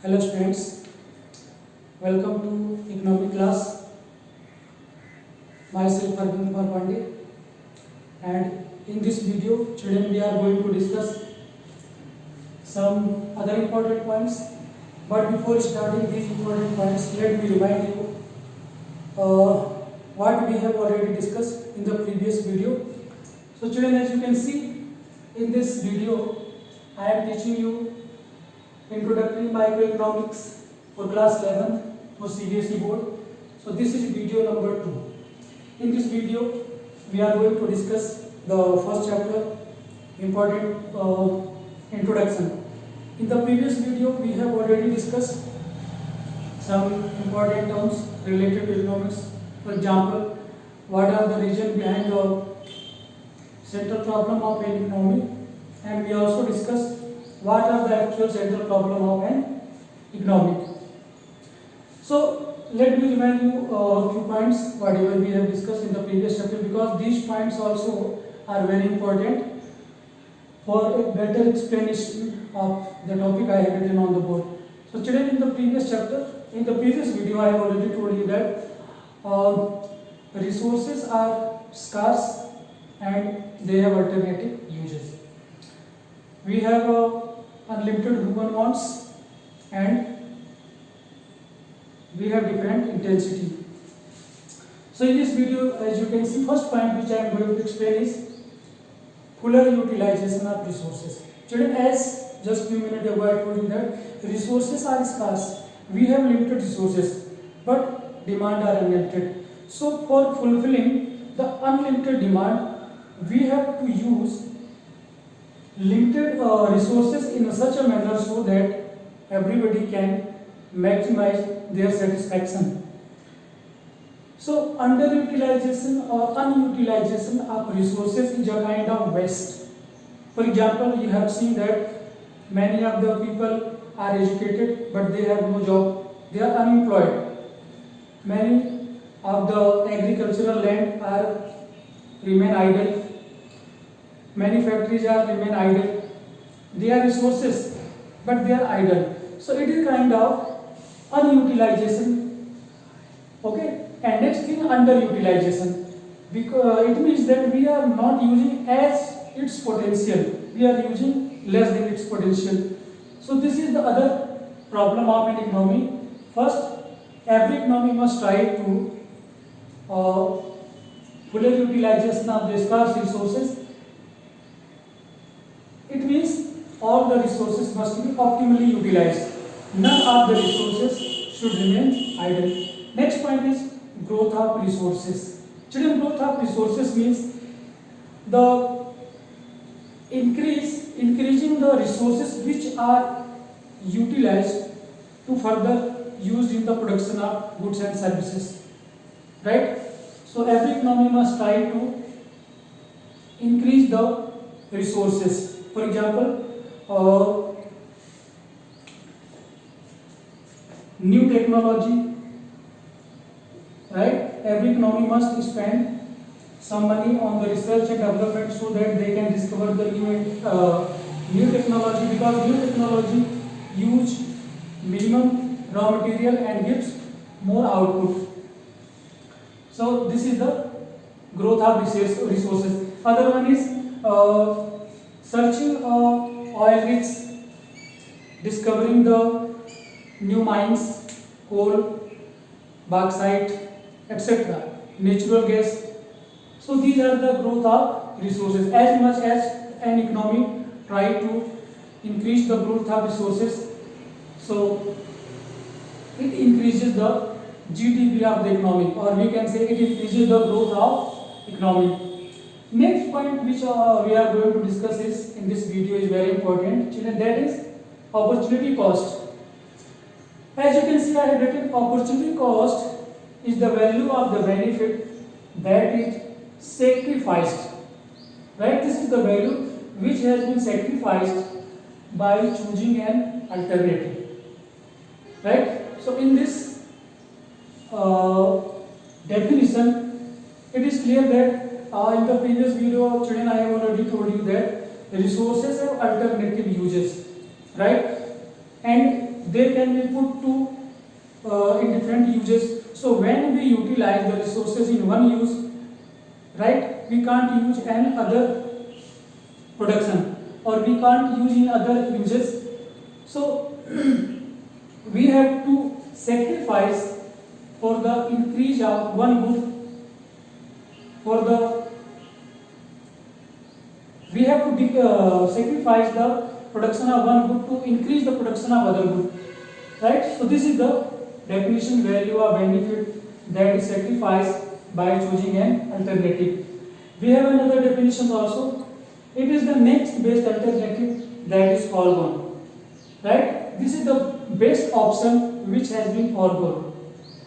Hello students, welcome to economic class. Myself Arvind Kumar Pandey, and in this video children we are going to discuss some other important points. But before starting these important points, let me remind you what we have already discussed in the previous video. So children, as you can see in this video, I am teaching you introductory microeconomics for class 11 for CBSE board. So this is video number 2. In this video we are going to discuss the first chapter, important introduction. In the previous video we have already discussed some important terms related to economics. For example, what are the reasons behind the central problem of an economy, and we also discussed what are the actual central problem of an economy. So let me remind you a few points whatever we have discussed in the previous chapter, because these points also are very important for a better explanation of the topic I have written on the board. So today in the previous chapter, in the previous video I have already told you that resources are scarce and they have alternative uses. We have unlimited human wants and we have different intensity. So in this video, as you can see, first point which I am going to explain is fuller utilization of resources. Children, as just few minutes ago I told you that resources are scarce. We have limited resources, but demand are unlimited. So for fulfilling the unlimited demand, we have to use limited resources in such a manner so that everybody can maximize their satisfaction. So underutilization or unutilization of resources is a kind of waste. For example, you have seen that many of the people are educated but they have no job, they are unemployed. Many of the agricultural land remain idle. Many factories remain idle. They are resources, but they are idle. So it is kind of unutilization. Okay. And next thing, underutilization. Because it means that we are not using as its potential. We are using less than its potential. So this is the other problem of an economy. First, every economy must try to fuller utilization of the scarce resources. It means all the resources must be optimally utilized. None of the resources should remain idle. Next point is growth of resources. Children, growth of resources means the increasing the resources which are utilized to further used in the production of goods and services. Right? So every economy must try to increase the resources. For example, new technology, right? Every economy must spend some money on the research and development so that they can discover the new technology, because new technology use minimum raw material and gives more output. So this is the growth of resources. Other one is searching oil rigs, discovering the new mines, coal, bauxite, etc., natural gas. So these are the growth of resources. As much as an economy try to increase the growth of resources, so it increases the GDP of the economy, or we can say it increases the growth of economy. Next point which we are going to discuss is in this video is very important, children, that is opportunity cost. As you can see, I have written opportunity cost is the value of the benefit that is sacrificed. Right? This is the value which has been sacrificed by choosing an alternative. Right? So in this definition, it is clear that in the previous video, children, I have already told you that resources have alternative uses, right? And they can be put to in different uses. So when we utilize the resources in one use, right, we can't use any other production, or we can't use in other uses. So we have to sacrifice for the increase of one good, we have to sacrifice the production of one good to increase the production of other good, right? So this is the definition, value or benefit that is sacrificed by choosing an alternative. We have another definition also. It is the next best alternative that is foregone, right? This is the best option which has been foregone.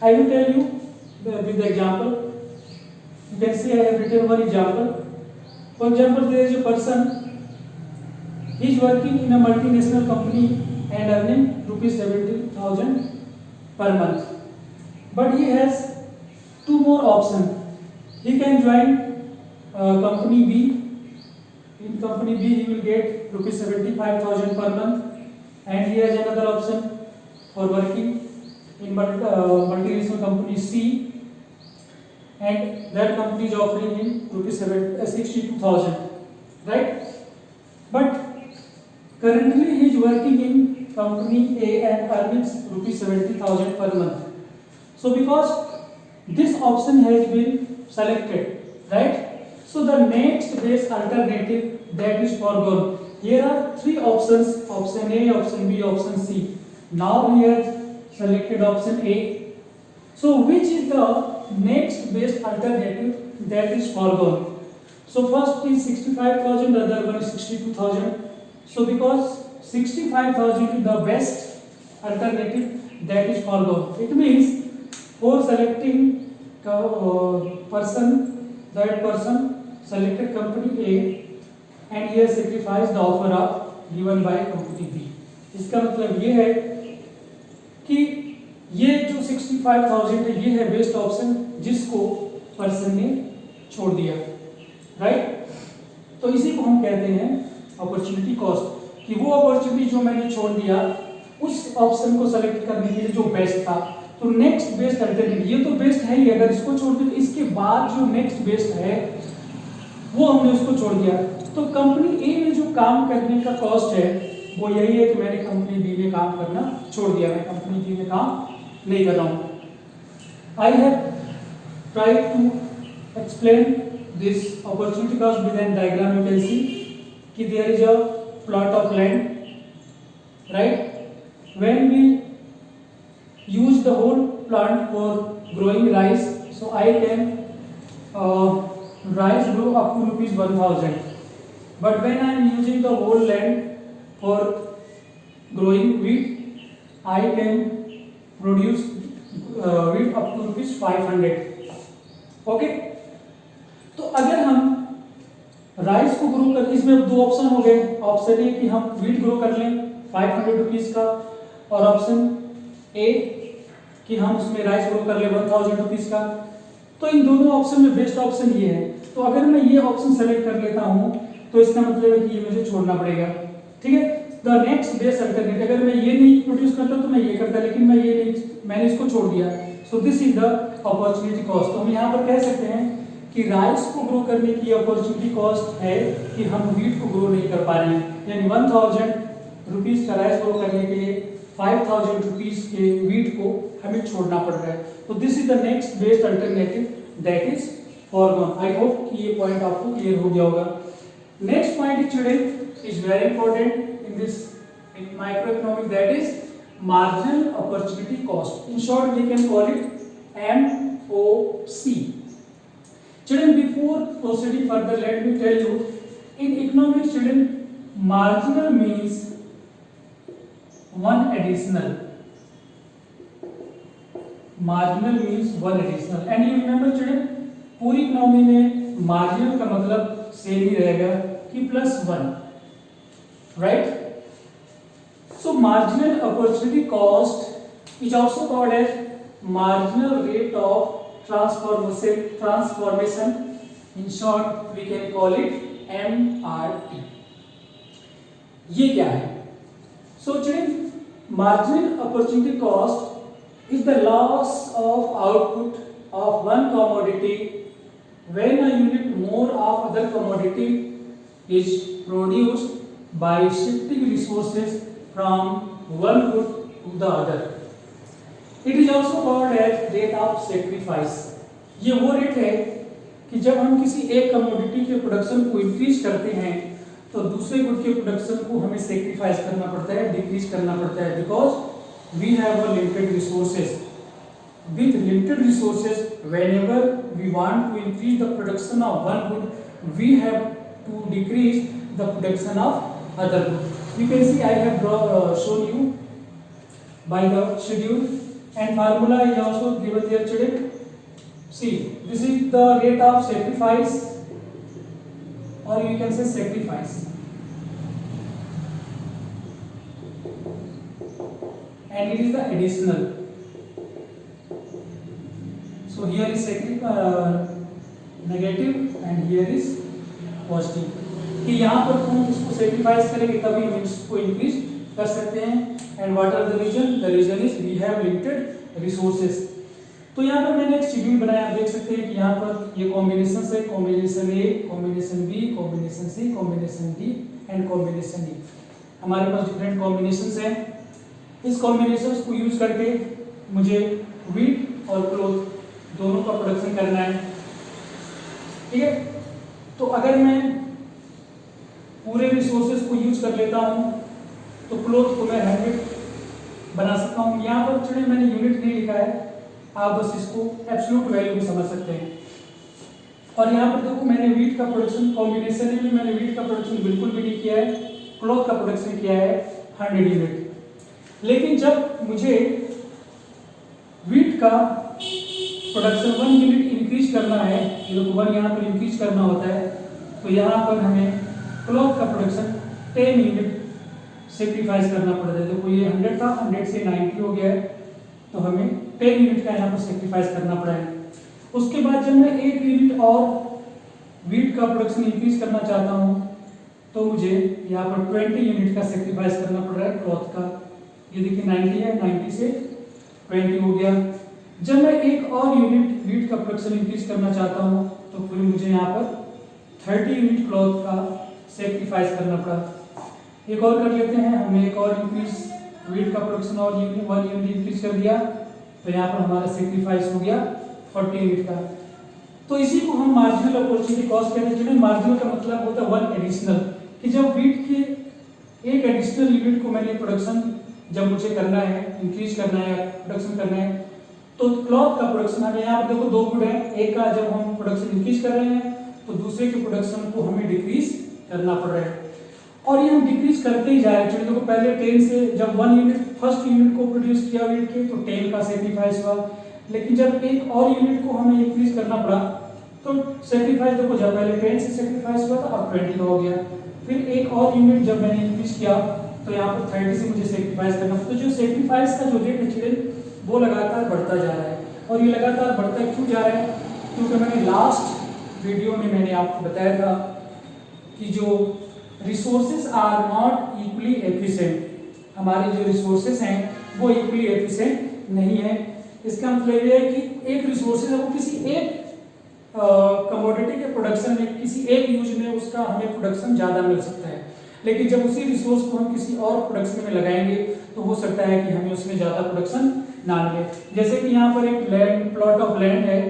I will tell you with the example. You can see I have written one example. For example, there is a person, he is working in a multinational company and earning rupees 70,000 per month. But he has two more options. He can join company B. In company B, he will get rupees 75,000 per month, and he has another option for working in multinational company C, and that company is offering him rupees 62,000, right? But currently he is working in company A and earning rupees 70,000 per month. So because this option has been selected, right? So the next best alternative that is foregone. Here are three options: option A, option B, option C. Now we have selected option A. So which is the next best alternative that is foregone? So first is 65,000, other one is 62,000. So because 65,000 is the best alternative that is foregone, it means for selecting that person selected company A and he has sacrificed the offer of given by company B. इसका मतलब ये है कि ये जो 65,000 है ये है बेस्ट ऑप्शन जिसको पर्सन ने छोड़ दिया, राइट? तो इसी को हम कहते हैं अपॉर्चुनिटी कॉस्ट, कि वो अपॉर्चुनिटी जो मैंने छोड़ दिया उस ऑप्शन को सेलेक्ट करने के लिए जो बेस्ट था, तो नेक्स्ट बेस्ट अल्टरनेटिव, ये तो बेस्ट है ही, अगर इसको छोड़ दिया तो इसके बाद जो नेक्स्ट बेस्ट है वो हमने उसको छोड़ दिया। तो कंपनी ए में जो काम करने का कॉस्ट है वो यही है कि मैंने कंपनी बी में काम करना छोड़ दिया, मैं कंपनी बी में काम नहीं कर रहा हूं। I have tried to explain this opportunity cost with an diagram. You can see कि there is a plot of land, right? When we use the whole plant for growing rice, so I can rice grow up to rupees 1,000, but when I am using the whole land for growing wheat, I can produce wheat up to rupees 500. okay? तो अगर हम rice को grow कर, इसमें दो option हो गए। Option A कि हम व्हीट ग्रो कर लें 500 रुपीज का, और ऑप्शन ए कि हम उसमें राइस ग्रो कर ले 1,000 रुपीज का। तो इन दोनों ऑप्शन में बेस्ट ऑप्शन ये है। तो अगर मैं ये ऑप्शन सेलेक्ट कर लेता हूं तो इसका मतलब है कि ये मुझे छोड़ना पड़ेगा, ठीक है? द नेक्स्ट बेस्ट अल्टरनेटिव, अगर मैं ये नहीं प्रोड्यूस करता तो मैं ये करता, लेकिन मैं ये नहीं, मैंने इसको छोड़ दिया। So this is the opportunity cost. तो हम यहाँ पर कह सकते हैं कि राइस को ग्रो करने की अपॉर्चुनिटी कॉस्ट है कि हम व्हीट को ग्रो नहीं कर पा रहे हैं, यानी 1,000 रुपीज का राइस ग्रो करने के लिए 5,000 रुपीज के व्हीट को हमें छोड़ना पड़ रहा है। तो this is the next best alternative that is forgone. I hope कि ये पॉइंट आपको क्लियर हो गया होगा। Next point children is very important in this in micro economic, that is marginal opportunity cost. In short we can call it MOC. Children, before proceeding further, let me tell you, in economics, children, marginal means one additional. Marginal means one additional. And you remember, children, पूरी economy में marginal का मतलब same ही रहेगा कि +1, right? So marginal opportunity cost is also called as marginal rate of transformation. In short, we can call it MRT. ये क्या है? So children, marginal opportunity cost is the loss of output of one commodity when a unit more of other commodity is produced by shifting resources from one good to the other. It is also called as rate of sacrifice. ये वो rate है कि जब हम किसी एक commodity के production को इंक्रीज करते हैं तो दूसरे गुड के प्रोडक्शन को हमें सेक्रीफाइस करना पड़ता है, डिक्रीज करना पड़ता है, because we have a limited resources. With limited resources, whenever we want to increase the production of one good, we have to decrease the production of other good. You can see I have shown you by the schedule, and formula is also given there, children. See, this is the rate of sacrifice, or you can say sacrifice, and it is the additional. So here is negative and here is positive. कि यहाँ पर हम इसको sacrifice करेंगे तभी हम इसको increase कर सकते हैं. And what are the reason? The reason is we have limited resources. तो यहाँ पर मैंने एक शेड्यूल बनाया, आप देख सकते हैं कि यहाँ पर ये कॉम्बिनेशन है, combination A, combination B, combination C, combination D and combination D. हमारे पास डिफरेंट कॉम्बिनेशंस हैं. इस कॉम्बिनेशंस को यूज करके मुझे व्हीट और क्लोथ दोनों का प्रोडक्शन करना है. ठीक है. तो अगर मैं पूरे रिसोर्सेज को यूज कर लेता हूं तो क्लोथ को मैं 100 बना सकता हूं. यहाँ पर चलिए मैंने यूनिट नहीं लिखा है, आप बस इसको एब्सोल्यूट वैल्यू भी समझ सकते हैं. और यहाँ पर देखो मैंने व्हीट का प्रोडक्शन, कॉम्बिनेशन में मैंने व्हीट का प्रोडक्शन बिल्कुल भी नहीं किया है, क्लोथ का प्रोडक्शन किया है 100 यूनिट. लेकिन जब मुझे व्हीट का प्रोडक्शन 1 यूनिट इंक्रीज करना है, ये 1 यहाँ पर इंक्रीज करना होता है, तो यहाँ पर हमें क्लॉथ का प्रोडक्शन 10 यूनिट सेक्रीफाइस करना पड़ता है. देखो ये 100 था, 100 से 90 हो गया है, तो हमें 10 यूनिट का यहाँ पर सेक्रीफाइस करना पड़ा है. उसके बाद जब मैं 1 यूनिट और व्हीट का प्रोडक्शन इंक्रीज करना चाहता हूँ तो मुझे यहाँ पर 20 यूनिट का सेक्रीफाइस करना पड़ रहा है क्लॉथ का. ये देखिए 90 है, 90 से 20 हो गया. जब मैं एक और यूनिट व्हीट का प्रोडक्शन इंक्रीज करना चाहता हूँ तो फिर मुझे यहाँ पर 30 यूनिट क्लॉथ का सेक्रीफाइस करना पड़ा. एक और कर लेते हैं, हमने एक और इंक्रीज व्हीट का प्रोडक्शन और 1 यूनिट इंक्रीज कर दिया, तो यहाँ पर हमारा सेक्रीफाइस हो गया 40 यूनिट का. तो इसी को हम मार्जिनल अपॉर्चुनिटी कॉस्ट कहते हैं. मार्जिनल का मतलब होता है 1 एडिशनल, कि जब व्हीट के एक एडिशनल यूनिट को मैंने प्रोडक्शन जब मुझे करना है, इंक्रीज करना है, प्रोडक्शन करना है, तो क्लॉथ का प्रोडक्शन हमें यहाँ पर देखो 2 गुड है. एक का जब हम प्रोडक्शन इंक्रीज कर रहे हैं तो दूसरे के प्रोडक्शन को हमें डिक्रीज करना पड़ रहा है. और ये हम डिक्रीज करते ही जा रहे हैं. देखो पहले 10 से जब 1 यूनिट फर्स्ट यूनिट को प्रोड्यूस किया व्हीट के तो 10 का सेक्रीफाइस हुआ. लेकिन जब एक और यूनिट को हमें इंक्रीज करना पड़ा तो सेक्रीफाइस देखो, जब पहले 10 से सेक्रीफाइस हुआ था, अब 20 का हो गया. फिर एक और यूनिट जब मैंने इंक्रीज किया तो यहाँ पर 30 से मुझे सेक्रीफाइस करना. तो जो सेक्रीफाइस का जो रेट है चिल्ड्रन वो लगातार बढ़ता जा रहा है. और ये लगातार बढ़ता क्यों जा रहा है? क्योंकि मैंने लास्ट वीडियो में मैंने आपको बताया था कि जो resources are not equally efficient, हमारे जो रिसोर्सेज हैं वो इक्वली एफिशिएंट नहीं है. इसका मतलब ये है कि एक रिसोर्सेज है वो किसी एक कमोडिटी के प्रोडक्शन में, किसी एक यूज में उसका हमें प्रोडक्शन ज़्यादा मिल सकता है. लेकिन जब उसी रिसोर्स को हम किसी और प्रोडक्शन में लगाएंगे तो हो सकता है कि हमें उसमें ज़्यादा प्रोडक्शन ना मिले. जैसे कि यहाँ पर एक लैंड, प्लॉट ऑफ लैंड है,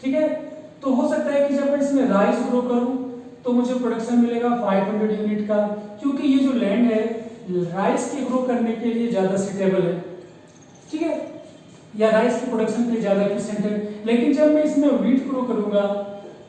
ठीक है, तो हो सकता है कि जब मैं इसमें राइस ग्रो करूँ तो मुझे प्रोडक्शन मिलेगा 500 यूनिट का, क्योंकि ये जो लैंड है राइस के ग्रो करने के लिए ज़्यादा सुटेबल है, ठीक है, या राइस के प्रोडक्शन के लिए ज़्यादा एफिशिएंट है. लेकिन जब मैं इसमें व्हीट ग्रो करूँगा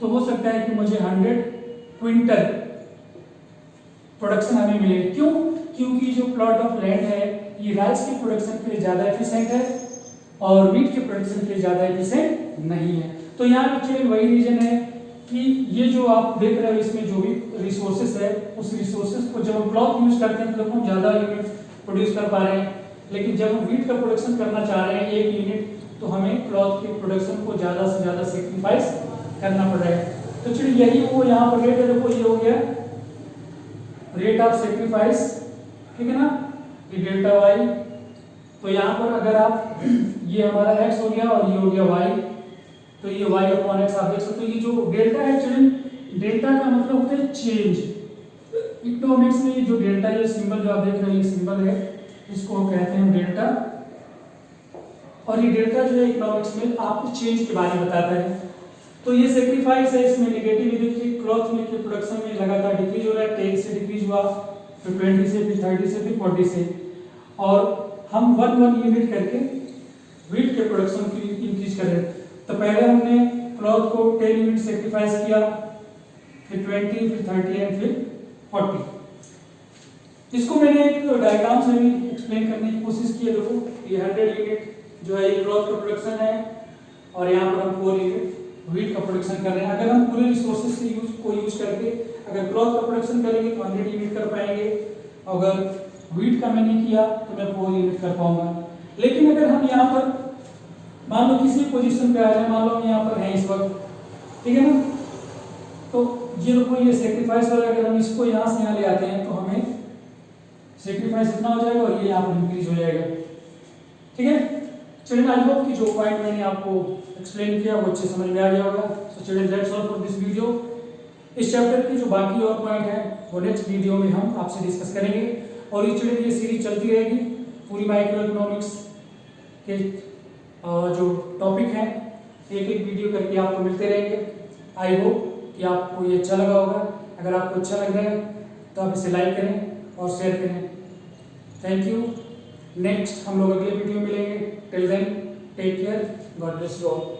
तो हो सकता है कि मुझे 100 क्विंटल प्रोडक्शन हमें मिले. क्यों? क्योंकि जो प्लॉट ऑफ लैंड है ये राइस के प्रोडक्शन के लिए ज़्यादा एफिशिएंट है और व्हीट के प्रोडक्शन के लिए ज़्यादा एफिशिएंट नहीं है. तो यहाँ पे वही रीजन है कि ये जो आप देख रहे हो इसमें जो भी रिसोर्सेस है उस रिसोर्सेस को जब हम क्लॉथ यूज करते हैं तो हम ज़्यादा यूनिट प्रोड्यूस कर पा रहे हैं. लेकिन जब हम व्हीट का प्रोडक्शन करना चाह रहे हैं 1 यूनिट, तो हमें क्लॉथ के प्रोडक्शन को ज़्यादा से ज़्यादा सेक्रीफाइस करना पड़ रहा है. तो चलिए यही वो यहाँ पर रेट है, देखो ये हो गया रेट ऑफ सेक्रीफाइस, ठीक है ना. ये डेल्टा वाई। तो यहाँ पर अगर आप ये हमारा x हो गया और ये हो गया y, तो ये y अपॉन x आप देख सकते हो। ये जो डेल्टा है एक्चुअली डेल्टा का मतलब होता है चेंज। इकोनॉमिक्स में ये जो डेल्टा ये सिंबल जो आप देख रहे हैं ये सिंबल है, इसको कहते हैं डेल्टा। और ये डेल्टा जो है इकोनॉमिक्स में आपको चेंज के बारे में बताता है। तो ये सेक्रीफाइस है, इसमें नेगेटिव देखिए क्लॉथ मिल्क के प्रोडक्शन में लगातार डिक्रीज हो रहा है, 10 से डिक्रीज हुआ, फिर 20 से, फिर 30 से, फिर 40 से, और हम 1 यूनिट करके व्हीट के प्रोडक्शन की इंक्रीज कर रहे हैं। तो पहले हमने क्लॉथ को 10 यूनिट सेक्रीफाइस किया, फिर 20, फिर 30 एंड फिर 40। इसको मैंने एक डायग्राम से भी एक्सप्लेन करने की कोशिश की है। देखो ये 100 यूनिट जो है ये क्लॉथ का प्रोडक्शन है, और यहाँ पर हम 4 यूनिट व्हीट का प्रोडक्शन कर रहे हैं। अगर हम पूरे रिसोर्सेज से यूज करके अगर क्लॉथ का प्रोडक्शन करेंगे तो 100 यूनिट कर पाएंगे, अगर व्हीट का मैंने किया तो मैं 4 यूनिट कर पाऊंगा। लेकिन अगर हम यहाँ पर मान लो किसी पोजीशन पे आ जाए, मान लो हम यहाँ पर हैं इस वक्त, ठीक है ना, तो ये देखो ये सेक्रीफाइस वाला अगर हम इसको यहाँ से यहाँ ले आते हैं तो हमें सेक्रीफाइस इतना हो जाएगा और ये यहाँ पर इंक्रीज हो जाएगा। ठीक है, चलिए आई होप कि जो पॉइंट मैंने आपको एक्सप्लेन किया वो अच्छे समझ में आ गया होगा। So children that's all for this video. इस चैप्टर के जो बाकी और पॉइंट है वो नेक्स्ट वीडियो में हम आपसे डिस्कस करेंगे। और ये चिल्ड्रन ये सीरीज चलती रहेगी, पूरी माइक्रो इकोनॉमिक्स के जो टॉपिक हैं एक एक वीडियो करके आपको मिलते रहेंगे। आई होप कि आपको ये अच्छा लगा होगा। अगर आपको अच्छा लग रहा है तो आप इसे लाइक करें और शेयर करें। Thank you. नेक्स्ट हम लोग अगले वीडियो में मिलेंगे। Till then take care, God bless you all.